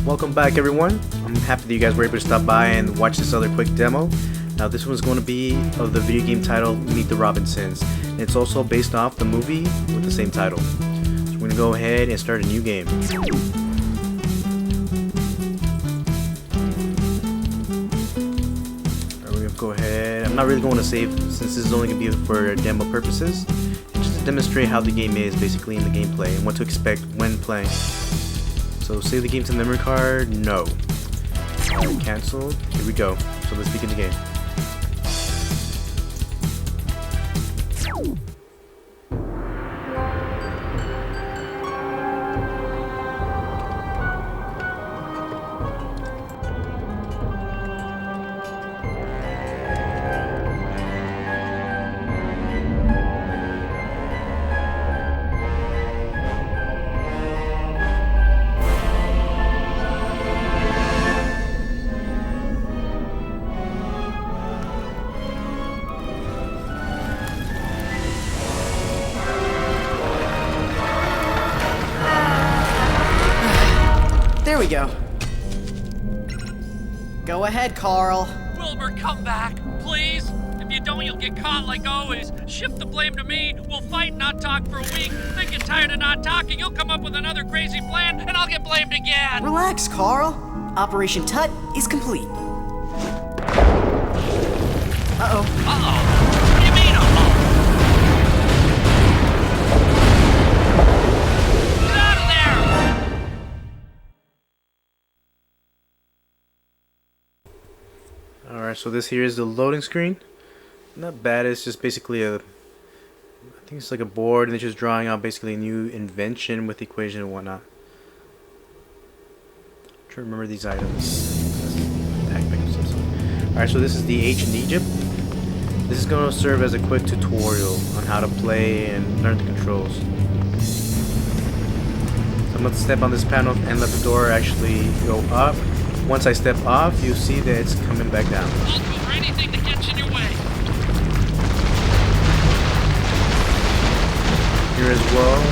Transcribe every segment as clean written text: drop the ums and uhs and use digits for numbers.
Welcome back, everyone. I'm happy that you guys were able to stop by and watch this other quick demo. Now this one's going to be of the video game title Meet the Robinsons. And it's also based off the movie with the same title. So we're going to go ahead and start a new game. Alright, we're going to go ahead. I'm not really going to save since this is only going to be for demo purposes. And just to demonstrate how the game is basically in the gameplay and what to expect when playing. So save the game to the memory card? No. Alright, cancelled. Here we go. So let's begin the game. There we go. Go ahead, Carl. Wilbur, come back, please. If you don't, you'll get caught like always. Shift the blame to me. We'll fight and not talk for a week. Then get tired of not talking. You'll come up with another crazy plan, and I'll get blamed again. Relax, Carl. Operation Tut is complete. Uh-oh. Uh-oh? What do you mean, uh-oh? Get out of there! Alright, so this here is the loading screen. Not bad, it's just basically I think it's like a board and it's just drawing out basically a new invention with equation and whatnot. I'm trying to remember these items. Alright, so this is the H in Egypt. This is going to serve as a quick tutorial on how to play and learn the controls. So I'm going to step on this panel and let the door actually go up. Once I step off, you'll see that it's coming back down. I'll go for anything that gets in your way. Here as well.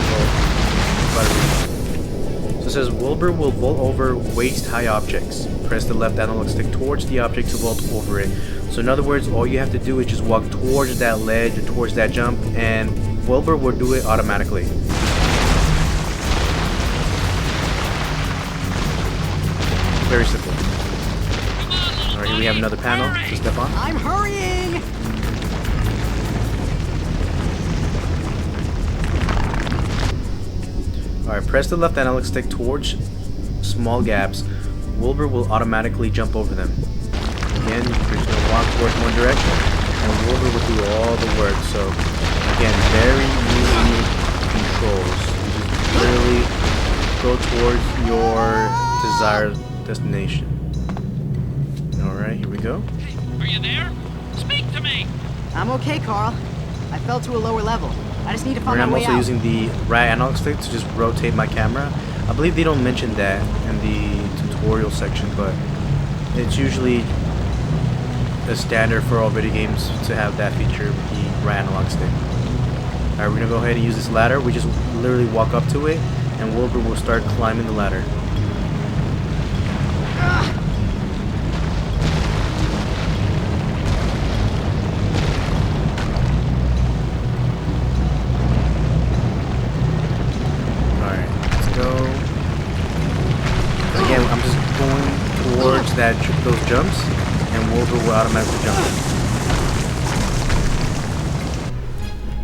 So it says Wilbur will vault over waist-high objects. Press the left analog stick towards the object to vault over it. So in other words, all you have to do is just walk towards that ledge or towards that jump, and Wilbur will do it automatically. Very simple. Alright, here we have another panel to step on. I'm hurrying! Alright, press the left analog stick towards small gaps. Wilbur will automatically jump over them. Again, you're just going to walk towards one direction, and Wilbur will do all the work. So, again, very easy controls. You just literally go towards your desired destination. Alright, here we go. Hey, are you there? Speak to me! I'm okay, Carl. I fell to a lower level. I just need to find And my I'm way also out. using the right analog stick to just rotate my camera. I believe they don't mention that in the tutorial section, but it's usually a standard for all video games to have that feature with the right analog stick. Alright, we're gonna go ahead and use this ladder. We just literally walk up to it, and Wilbur will start climbing the ladder. Again, I'm just going towards those jumps, and Wilbur will automatically jump.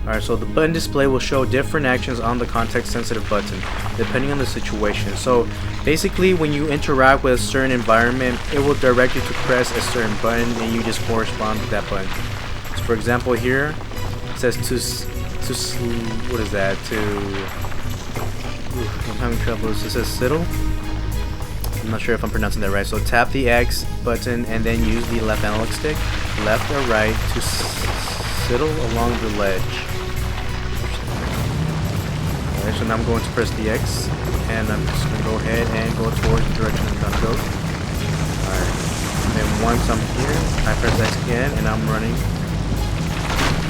Alright, so the button display will show different actions on the context-sensitive button, depending on the situation. So basically, when you interact with a certain environment, it will direct you to press a certain button, and you just correspond with that button. So for example, here it says what is that? I'm having trouble. It says sidle. I'm not sure if I'm pronouncing that right. So tap the X button and then use the left analog stick, left or right, to sidle along the ledge. Alright, so now I'm going to press the X, and I'm just going to go ahead and go towards the direction I'm going to go. Alright, and then once I'm here, I press X again, and I'm running.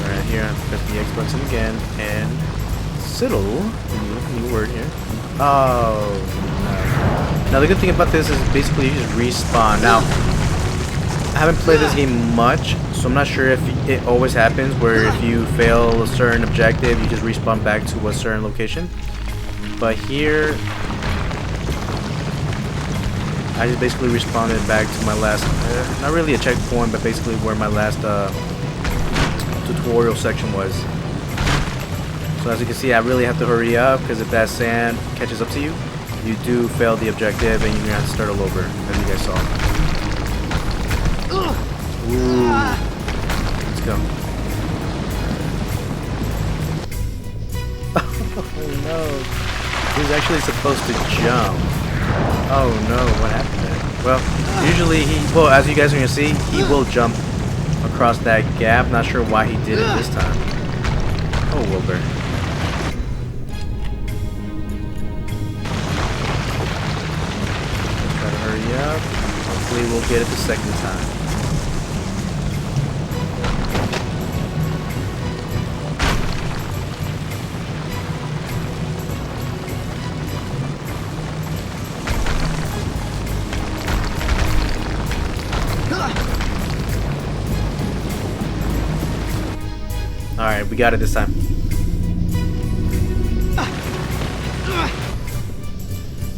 Alright, here I press the X button again, and sidle, new word here. Oh, no. Now the good thing about this is basically you just respawn. Now I haven't played this game much, so I'm not sure if it always happens where if you fail a certain objective you just respawn back to a certain location. But here I just basically responded back to my last, not really a checkpoint, but basically where my last tutorial section was. So as you can see, I really have to hurry up because if that sand catches up to you, you do fail the objective and you're gonna have to start all over, as you guys saw. Ooh. Let's go. Oh no. He's actually supposed to jump. Oh no, what happened there? Well, usually well, as you guys are gonna see, he will jump across that gap. Not sure why he did it this time. Oh, Wilbur. Try to hurry up. Hopefully we'll get it the second time. Alright, we got it this time.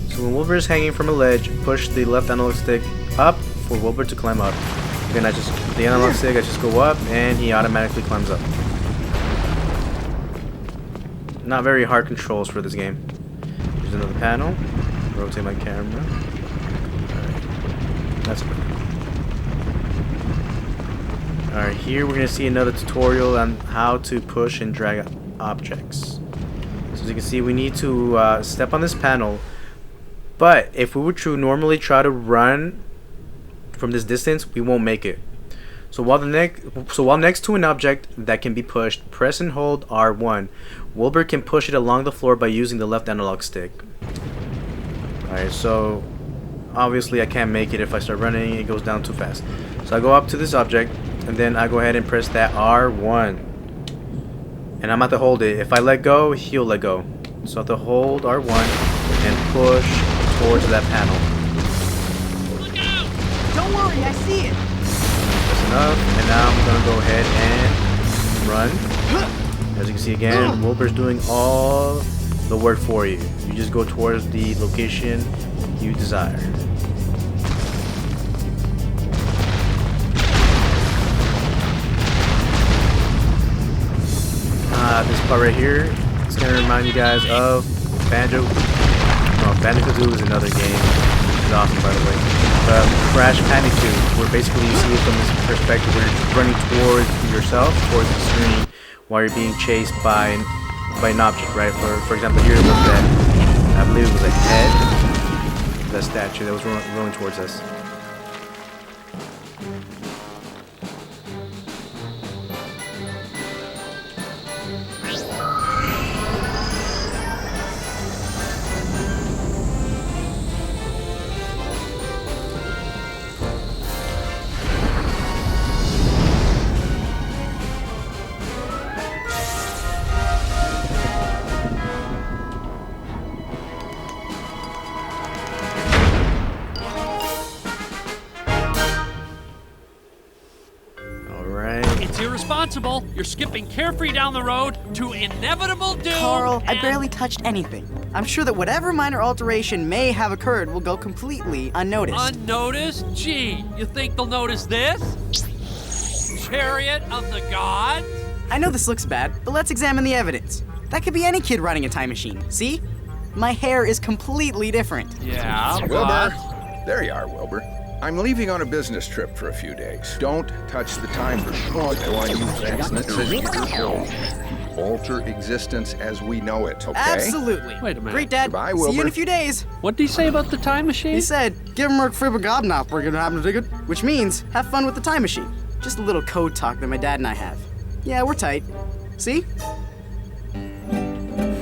So when Wilbur is hanging from a ledge, push the left analog stick up for Wilbur to climb up. Then the analog stick, I just go up and he automatically climbs up. Not very hard controls for this game. Here's another panel. Rotate my camera. Alright. That's good. Alright, here we're going to see another tutorial on how to push and drag objects. So as you can see, we need to step on this panel. But if we were to normally try to run from this distance, we won't make it. So while next to an object that can be pushed, press and hold R1. Wilbur can push it along the floor by using the left analog stick. Alright, so obviously I can't make it if I start running, it goes down too fast. So I go up to this object and then I go ahead and press that R1. And I'm about to hold it. If I let go, he'll let go. So I have to hold R1 and push towards that panel. Look out! Don't worry, I see it. That's enough. And now I'm going to go ahead and run. As you can see again, Wilbur's doing all the work for you. You just go towards the location you desire. This part right here, it's going to remind you guys of Banjo. No, Banjo-Kazooie is another game. It's awesome, by the way. Crash Bandicoot, where basically you see it from this perspective where you're running towards yourself, towards the screen, while you're being chased by an object, right? For example, here was that, I believe it was a head, that statue that was rolling towards us. It's irresponsible. You're skipping carefree down the road to inevitable doom. Carl, I and- barely touched anything. I'm sure that whatever minor alteration may have occurred will go completely unnoticed. Unnoticed? Gee, you think they'll notice this? Chariot of the Gods? I know this looks bad, but let's examine the evidence. That could be any kid running a time machine. See? My hair is completely different. Yeah, Wilbur, but... there you are, Wilbur. I'm leaving on a business trip for a few days. Don't touch the time machine. I want you to alter existence as we know it, okay? Absolutely. Wait a minute. Great, Dad. Goodbye, See you in Wilbur. a few days. What'd he say about the time machine? He said, give him a Fribergodnop, we're gonna have a ticket. Which means, have fun with the time machine. Just a little code talk that my dad and I have. Yeah, we're tight. See?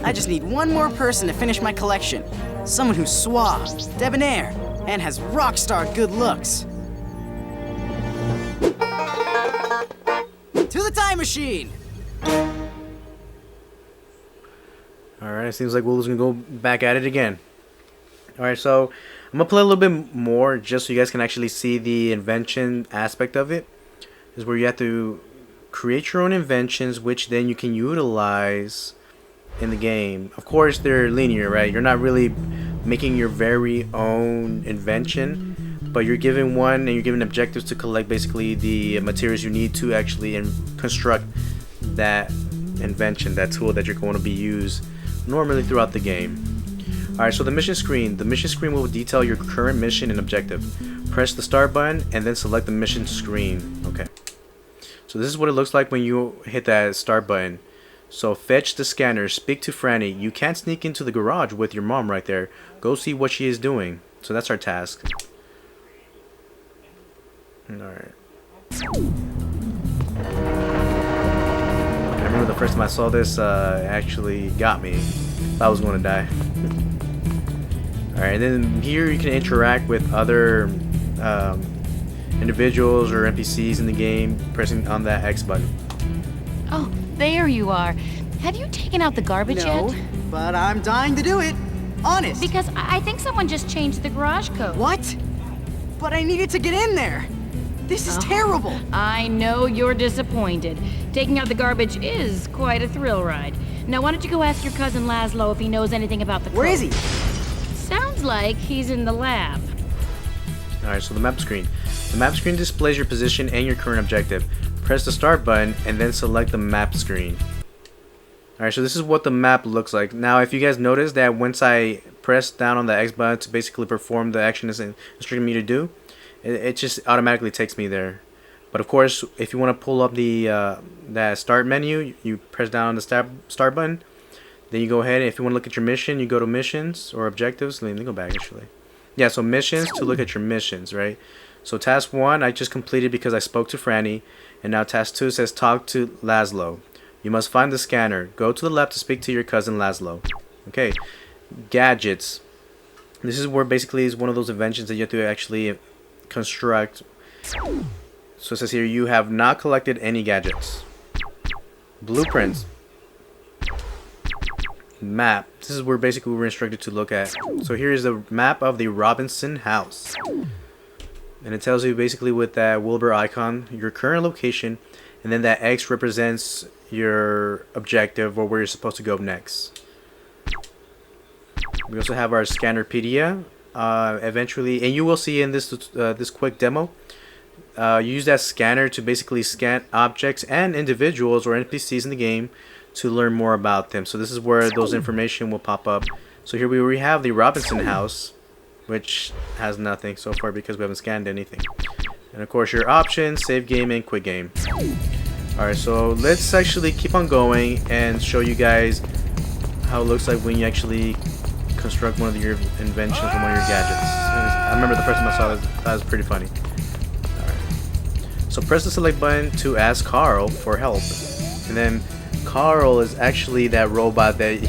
I just need one more person to finish my collection. Someone who's suave, debonair, and has rock star good looks. To the time machine! Alright, it seems like Wilbur's gonna go back at it again. Alright, so I'm gonna play a little bit more just so you guys can actually see the invention aspect of it. This is where you have to create your own inventions, which then you can utilize in the game. Of course, they're linear, right? You're not really making your very own invention, but you're given one and you're given objectives to collect basically the materials you need to actually construct that invention, that tool that you're going to be used normally throughout the game. Alright, so the mission screen. The mission screen will detail your current mission and objective. Press the start button and then select the mission screen. Okay. So this is what it looks like when you hit that start button. So fetch the scanner, speak to Franny. You can't sneak into the garage with your mom right there. Go see what she is doing. So that's our task. Alright. I remember the first time I saw this, it actually got me. I was going to die. Alright, then here you can interact with other individuals or NPCs in the game, pressing on that X button. Oh, there you are. Have you taken out the garbage No, yet? but I'm dying to do it. Honest. Because I think someone just changed the garage code. What? But I needed to get in there. This is terrible. I know you're disappointed. Taking out the garbage is quite a thrill ride. Now, why don't you go ask your cousin Laszlo if he knows anything about the code? Where is he? Sounds like he's in the lab. Alright, so the map screen. The map screen displays your position and your current objective. Press the start button and then select the map screen. Alright, so this is what the map looks like. Now, if you guys notice that once I press down on the X button to basically perform the action it's instructing me to do, it just automatically takes me there. But of course, if you want to pull up the that start menu, you press down on the start button. Then you go ahead, and if you want to look at your mission, you go to missions or objectives. Let me go back actually. Yeah, so missions to look at your missions, right? So task 1 I just completed because I spoke to Franny, and now task 2 says talk to Laszlo. You must find the scanner. Go to the lab to speak to your cousin Laszlo. Okay, gadgets. This is where basically is one of those inventions that you have to actually construct. So it says here you have not collected any gadgets. Blueprints. Map. This is where basically we're instructed to look at. So here is the map of the Robinson house. And it tells you basically with that Wilbur icon your current location, and then that X represents your objective or where you're supposed to go next. We also have our Scannerpedia. Eventually, and you will see in this this quick demo, you use that scanner to basically scan objects and individuals or NPCs in the game to learn more about them. So this is where those information will pop up. So here we have the Robinson house, which has nothing so far because we haven't scanned anything. And of course your options, save game and quit game. Alright, so let's actually keep on going and show you guys how it looks like when you actually construct one of your inventions from one of your gadgets. I remember the first time I saw this, that was pretty funny. Alright. So press the select button to ask Carl for help. And then Carl is actually that robot that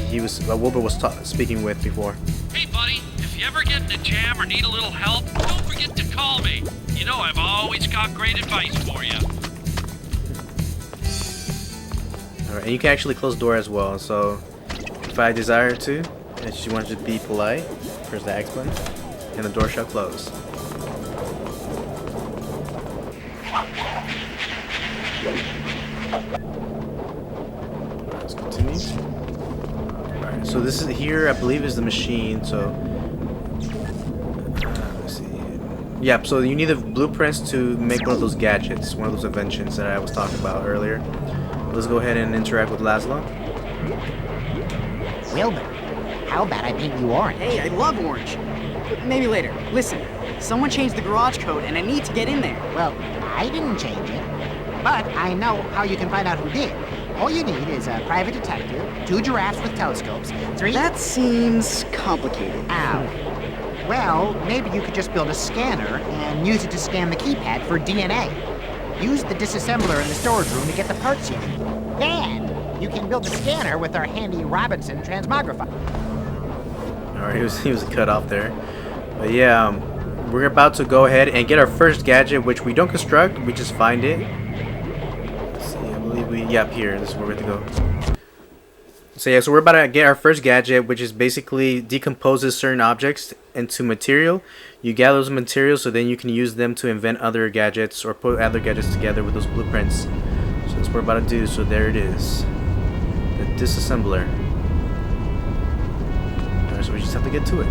Wilbur was speaking with before. Hey, buddy, if you ever get in a jam or need a little help, don't forget to call me. You know I've always got great advice for you. Alright, and you can actually close the door as well. So if I desire to, and she wants to be polite, press the X button, and the door shall close. Let's continue. Alright, so this is here, I believe, is the machine. So let's see. Yeah, so you need the blueprints to make one of those gadgets, one of those inventions that I was talking about earlier. Let's go ahead and interact with Laszlo. Wilbur, how about I paint you orange? Hey, I love orange. But maybe later. Listen, someone changed the garage code and I need to get in there. Well, I didn't change it, but I know how you can find out who did. All you need is a private detective, 2 giraffes with telescopes, 3... That seems complicated. Ow. Well, maybe you could just build a scanner and use it to scan the keypad for DNA. Use the disassembler in the storage room to get the parts you need. Then, you can build a scanner with our handy Robinson transmogrifier. Alright, he was cut off there. But yeah, we're about to go ahead and get our first gadget, which we don't construct, we just find it. Let's see, I believe yep, here, this is where we have to go. So yeah, so we're about to get our first gadget, which is basically decomposes certain objects into material. You gather those materials so then you can use them to invent other gadgets or put other gadgets together with those blueprints. So that's what we're about to do. So there it is. The disassembler. Alright, so we just have to get to it.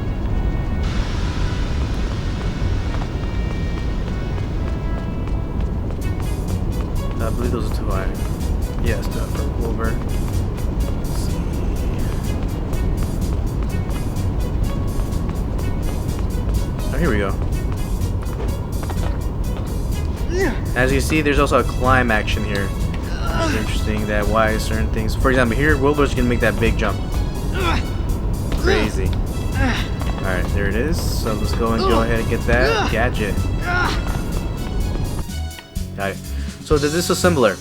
I believe those are 2 items. Yes, the Wilbur. Let's see. Oh, here we go. As you see, there's also a climb action here. It's interesting that why certain things. For example, here Wilbur's gonna make that big jump. Crazy. Alright, there it is. So let's go ahead and get that gadget. Got it. So the disassembler.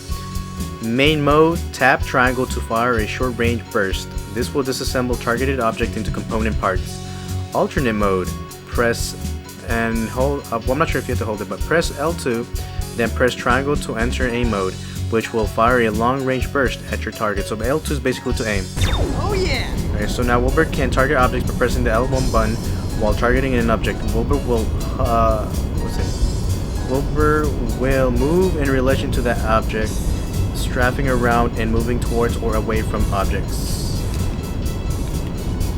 Main mode, tap triangle to fire a short range burst. This will disassemble targeted object into component parts. Alternate mode, press and hold up. Well, I'm not sure if you have to hold it, but press L2, then press triangle to enter aim mode, which will fire a long range burst at your target. So L2 is basically to aim. Oh yeah! Okay, so now Wilbur can target objects by pressing the L1 button while targeting an object. Wilbur will Wilbur will move in relation to that object, strafing around and moving towards or away from objects.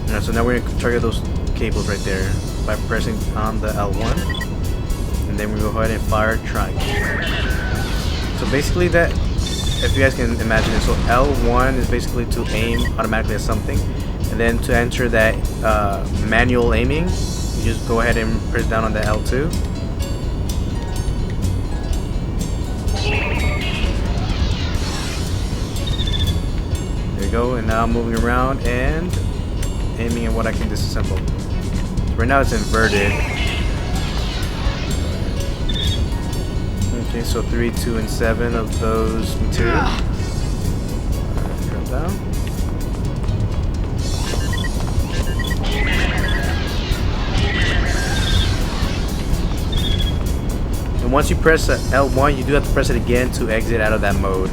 Alright, so now we're going to target those cables right there by pressing on the L1, and then we go ahead and fire triangle. So basically that, if you guys can imagine it, so L1 is basically to aim automatically at something, and then to enter that manual aiming, you just go ahead and press down on the L2. There you go, and now I'm moving around and aiming at what I can disassemble. So right now it's inverted. Okay, so 3, 2, and 7 of those materials. Drop down. And once you press L1, you do have to press it again to exit out of that mode.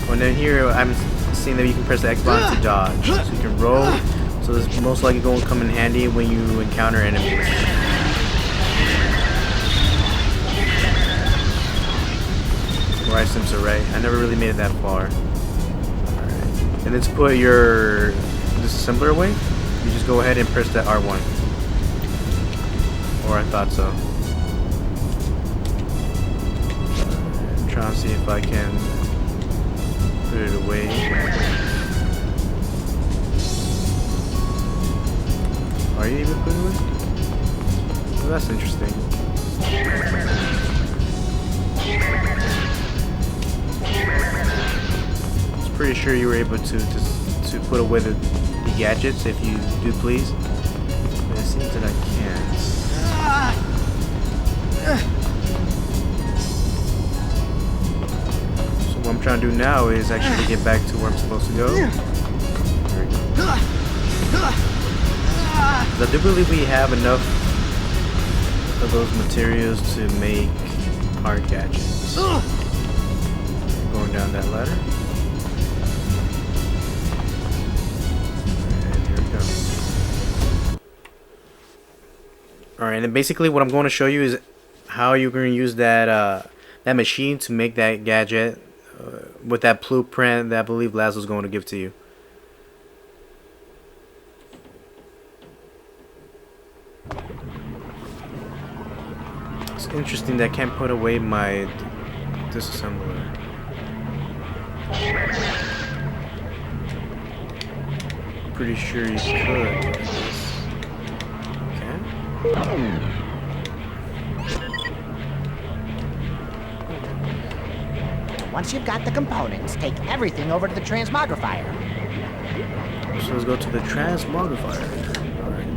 And then here I'm seeing that you can press the X button to dodge, so you can roll. So this is most likely going to come in handy when you encounter enemies. Right, Sims are right. I never really made it that far. Alright. And then to put your disassembler away, you just go ahead and press that R1. Or I thought so. I'm trying to see if I can put it away. Are you even putting it away? Oh, that's interesting. I was pretty sure you were able to put away the gadgets if you do please. But it seems that I can't. So what I'm trying to do now is actually get back to where I'm supposed to go. There we go. I do believe we have enough of those materials to make our gadgets. Going down that ladder. And here we go. Alright, and then basically what I'm going to show you is how you're going to use that that machine to make that gadget with that blueprint that I believe Laszlo's going to give to you. It's interesting that I can't put away my disassembler. Pretty sure you could. Okay. Once you've got the components, take everything over to the transmogrifier. So let's go to the transmogrifier. Alright.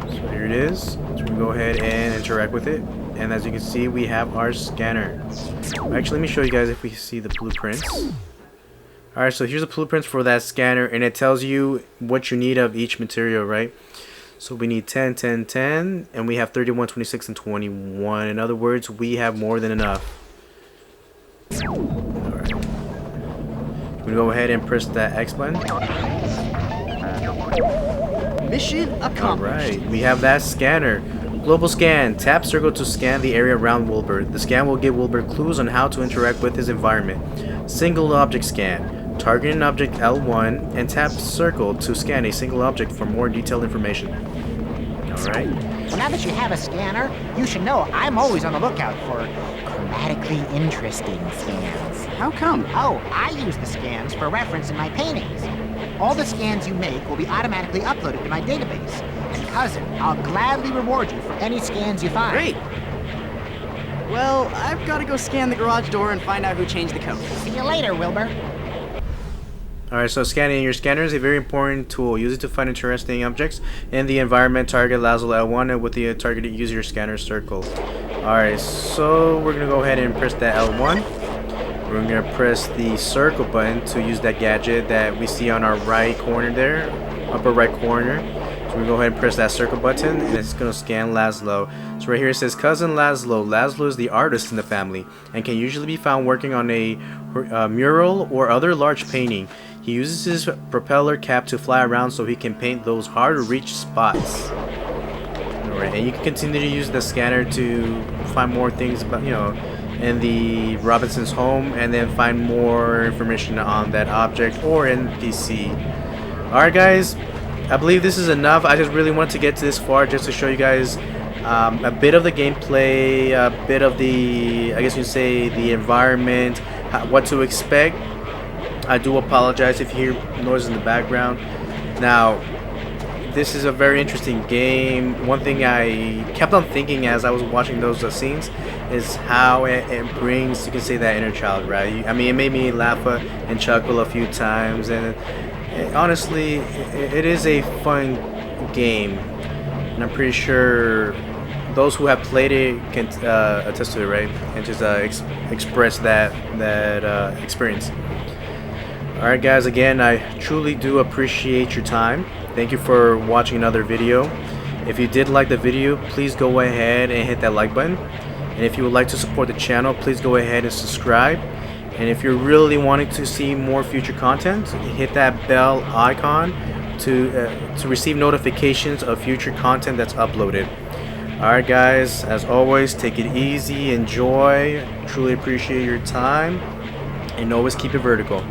So here it is. So we can go ahead and interact with it. and as you can see, we have our scanner. Actually, let me show you guys if we see the blueprints. Alright, so here's the blueprints for that scanner, and it tells you what you need of each material, right? So we need 10, 10, 10, and we have 31, 26, and 21. In other words, we have more than enough. Alright. We go ahead and press that X button. Mission accomplished. Alright, we have that scanner. Global scan. Tap circle to scan the area around Wilbur. The scan will give Wilbur clues on how to interact with his environment. Single object scan. Target an object L1 and tap circle to scan a single object for more detailed information. Alright. Well, now that you have a scanner, you should know I'm always on the lookout for chromatically interesting scans. How come? Oh, I use the scans for reference in my paintings. All the scans you make will be automatically uploaded to my database. And cousin, I'll gladly reward you for any scans you find. Great. Well, I've got to go scan the garage door and find out who changed the code. See you later, Wilbur. Alright, so scanning your scanner is a very important tool. Use it to find interesting objects in the environment. Target Laszlo L1 and with the targeted use your scanner circle. Alright, so we're going to go ahead and press that L1. We're going to press the circle button to use that gadget that we see on our right corner there. Upper right corner. So we go ahead and press that circle button and it's going to scan Laszlo. So right here it says Cousin Laszlo. Laszlo is the artist in the family and can usually be found working on a mural or other large painting. He uses his propeller cap to fly around so he can paint those hard to reach spots. Alright, and you can continue to use the scanner to find more things about, you know, in the Robinson's home and then find more information on that object or NPC. Alright guys, I believe this is enough. I just really wanted to get to this far just to show you guys a bit of the gameplay, a bit of the, I guess you could say, the environment, what to expect. I do apologize if you hear noise in the background. Now, this is a very interesting game. One thing I kept on thinking as I was watching those scenes is how it brings, you can say, that inner child, right? I mean, it made me laugh and chuckle a few times, and honestly, it is a fun game, and I'm pretty sure those who have played it can attest to it, right? And just express that experience. Alright guys, again, I truly do appreciate your time. Thank you for watching another video. If you did like the video, please go ahead and hit that like button. And if you would like to support the channel, please go ahead and subscribe. And if you're really wanting to see more future content, hit that bell icon to receive notifications of future content that's uploaded. Alright guys, as always, take it easy, enjoy, truly appreciate your time, and always keep it vertical.